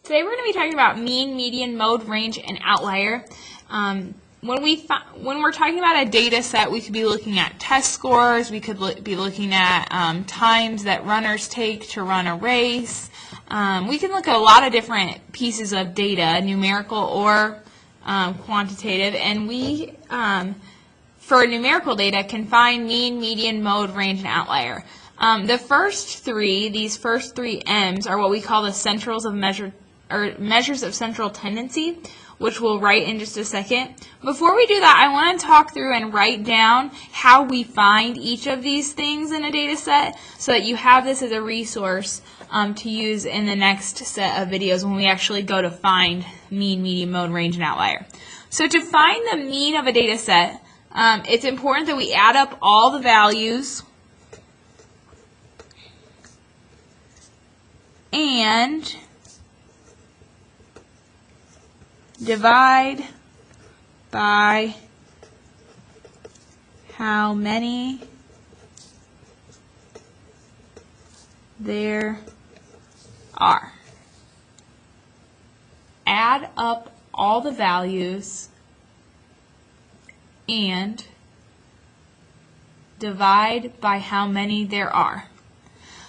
Today we're going to be talking about mean, median, mode, range, and outlier. When we're talking about a data set, we could be looking at test scores, we could be looking at times that runners take to run a race. We can look at a lot of different pieces of data, numerical or quantitative, and we, for numerical data, can find mean, median, mode, range, and outlier. These first three M's are what we call the centrals of measures of central tendency, which we'll write in just a second. Before we do that, I want to talk through and write down how we find each of these things in a data set so that you have this as a resource to use in the next set of videos when we actually go to find mean, median, mode, range, and outlier. So to find the mean of a data set, it's important that we add up all the values and divide by how many there are. Add up all the values and divide by how many there are.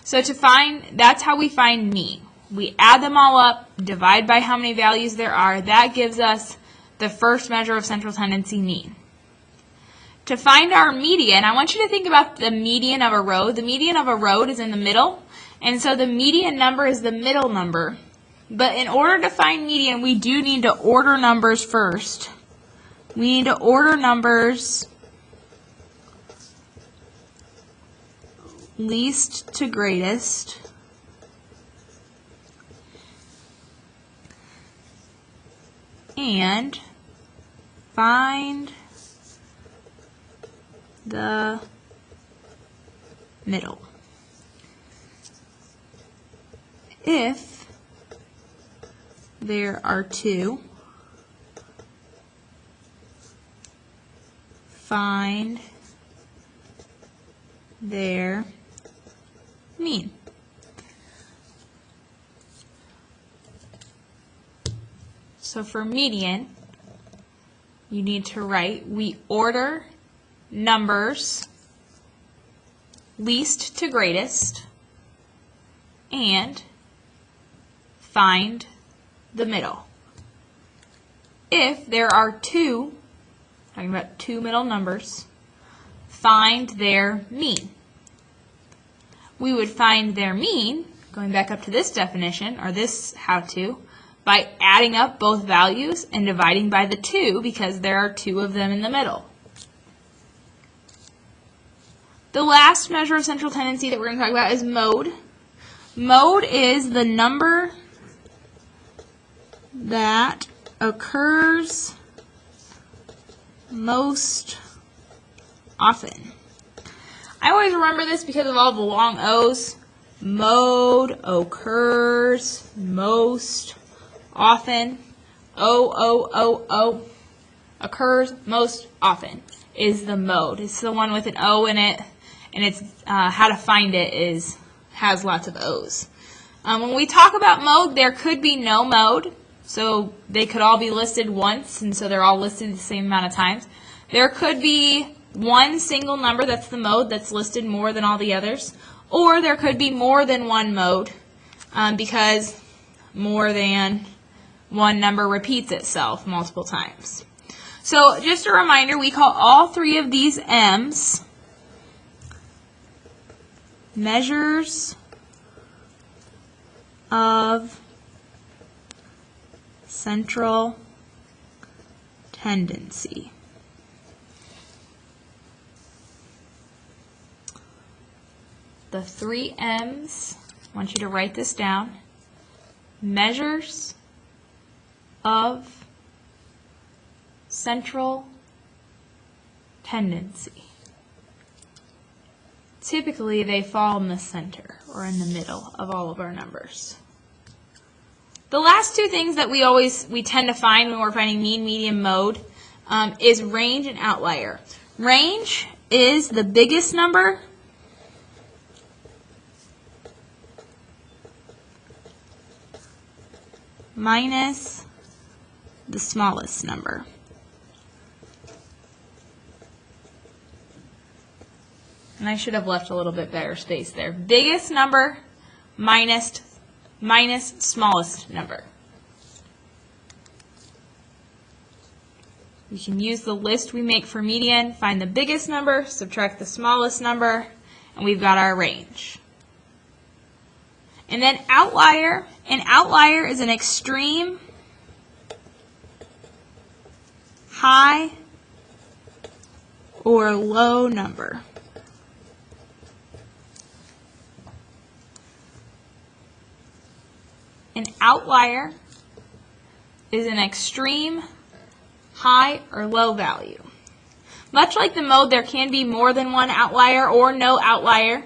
So that's how we find mean. We add them all up, divide by how many values there are. That gives us the first measure of central tendency, mean. To find our median, I want you to think about the median of a road. The median of a road is in the middle, and so the median number is the middle number. But in order to find median, we do need to order numbers first. We need to order numbers least to greatest. And find the middle. If there are two, find their mean. So for median, you need to write, we order numbers least to greatest and find the middle. If there are two, talking about two middle numbers, find their mean. We would find their mean, going back up to this definition, or this how-to, by adding up both values and dividing by the 2 because there are 2 of them in the middle. The last measure of central tendency that we're going to talk about is mode. Mode is the number that occurs most often. I always remember this because of all the long O's. Mode occurs most often. Occurs most often is the mode. It's the one with an O in it, and it's how to find it has lots of O's. When we talk about mode, there could be no mode, so they could all be listed once, and so they're all listed the same amount of times. There could be one single number that's the mode that's listed more than all the others, or there could be more than one mode because more than one number repeats itself multiple times. So just a reminder, we call all three of these M's measures of central tendency. The three M's, I want you to write this down, measures of central tendency. Typically, they fall in the center or in the middle of all of our numbers. The last two things that we tend to find when we're finding mean, median, mode is range and outlier. Range is the biggest number minus the smallest number. And I should have left a little bit better space there. Biggest number minus smallest number. We can use the list we make for median, find the biggest number, subtract the smallest number, and we've got our range. And then outlier. An outlier is an extreme, high, or low number. An outlier is an extreme, high, or low value. Much like the mode, there can be more than one outlier or no outlier.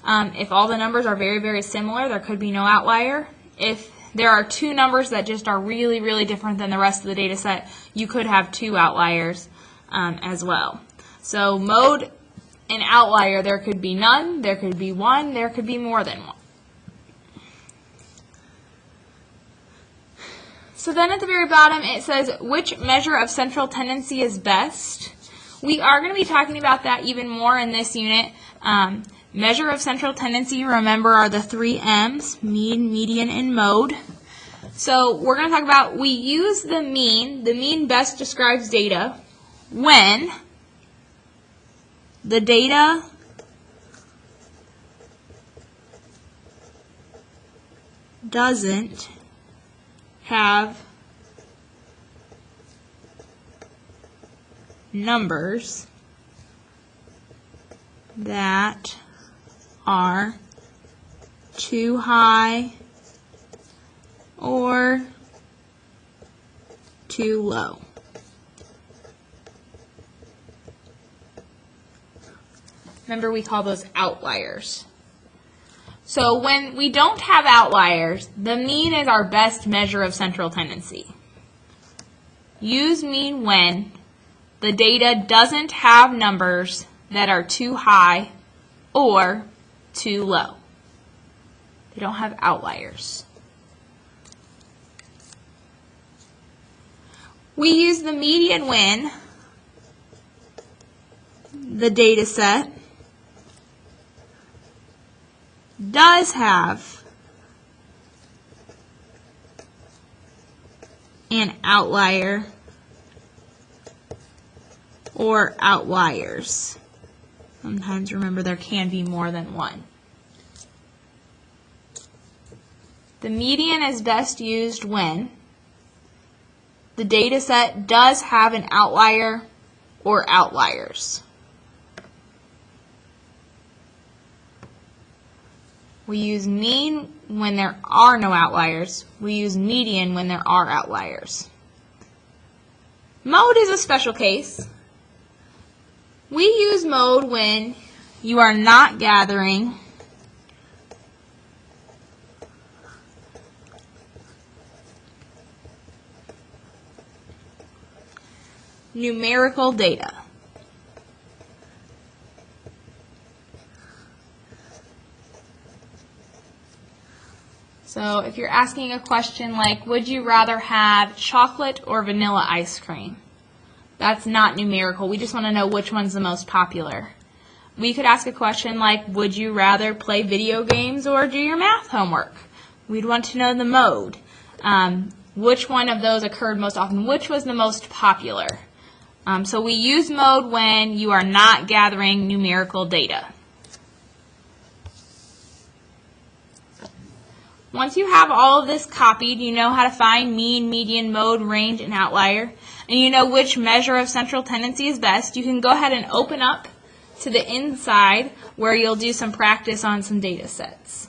If all the numbers are very, very similar, there could be no outlier. If there are two numbers that just are really, really different than the rest of the data set, you could have two outliers as well. So mode and outlier, there could be none, there could be one, there could be more than one. So then at the very bottom it says, which measure of central tendency is best? We are going to be talking about that even more in this unit. Measure of central tendency, remember, are the three M's, mean, median, and mode. So we're going to talk about, we use the mean. The mean best describes data when the data doesn't have numbers that are too high or too low. Remember, we call those outliers. So when we don't have outliers, the mean is our best measure of central tendency. Use mean when the data doesn't have numbers that are too high or too low. They don't have outliers. We use the median when the data set does have an outlier or outliers. Sometimes, remember, there can be more than one. The median is best used when the data set does have an outlier or outliers. We use mean when there are no outliers. We use median when there are outliers. Mode is a special case. We use mode when you are not gathering numerical data. So if you're asking a question like, would you rather have chocolate or vanilla ice cream? That's not numerical. We just want to know which one's the most popular. We could ask a question like, would you rather play video games or do your math homework? We'd want to know the mode. Which one of those occurred most often? Which was the most popular? So we use mode when you are not gathering numerical data. Once you have all of this copied, you know how to find mean, median, mode, range, and outlier, and you know which measure of central tendency is best, you can go ahead and open up to the inside where you'll do some practice on some data sets.